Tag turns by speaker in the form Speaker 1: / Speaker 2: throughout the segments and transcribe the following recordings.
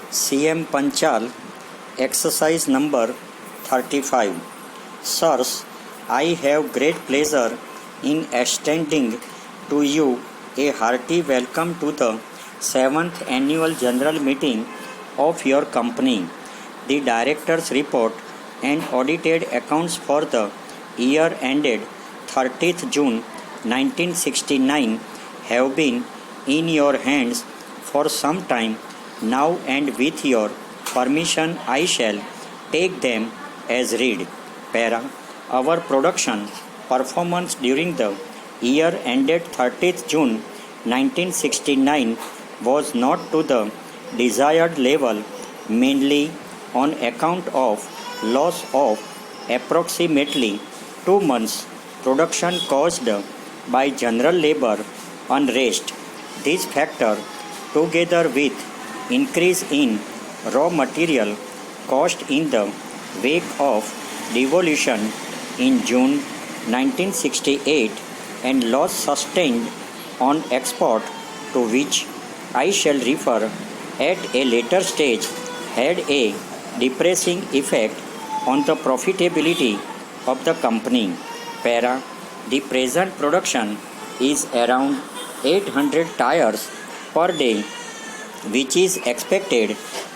Speaker 1: CM Panchal, exercise number 35. Sirs, I have great pleasure in extending to you a hearty welcome to the 7th Annual General Meeting of your company. The Director's report and audited accounts for the year ended 30th June 1969 have been in your hands for some time now, and with your permission I shall take them as read. Para. Our production performance during the year ended 30th June 1969 was not to the desired level, mainly on account of loss of approximately 2 months production caused by general labor unrest. This factor, together with increase in raw material cost in the wake of devolution in June 1968 and loss sustained on export, to which I shall refer at a later stage, had a depressing effect on the profitability of the company. Para. The present production is around 800 tires per day, which is expected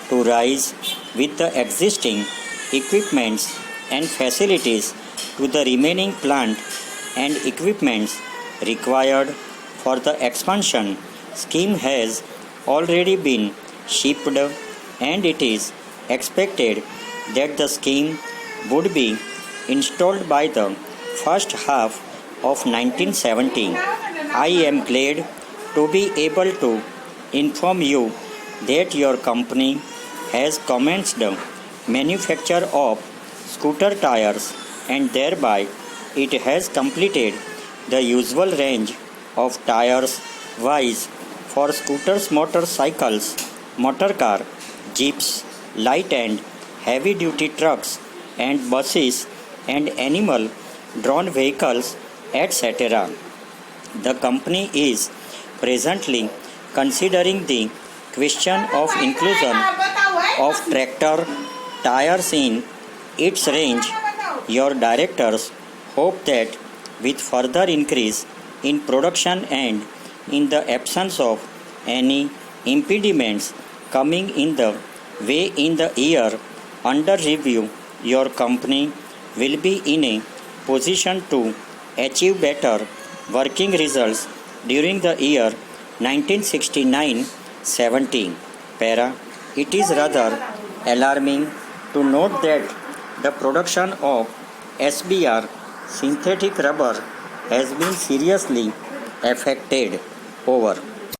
Speaker 1: to rise with the existing equipments and facilities to the remaining plant and equipments required for the expansion scheme has already been shipped, and it is expected that the scheme would be installed by the first half of 1970. I am glad to be able to inform you that your company has commenced the manufacture of scooter tires, and thereby it has completed the usual range of tires wise for scooters, motorcycles, motor car, jeeps, light and heavy duty trucks and buses and animal drawn vehicles, etc. The company is presently considering the question of inclusion of tractor tires in its range. Your directors hope that with further increase in production and in the absence of any impediments coming in the way in the year under review, your company will be in a position to achieve better working results during the year 1969-70. Para. It is rather alarming to note that the production of SBR synthetic rubber has been seriously affected. Over.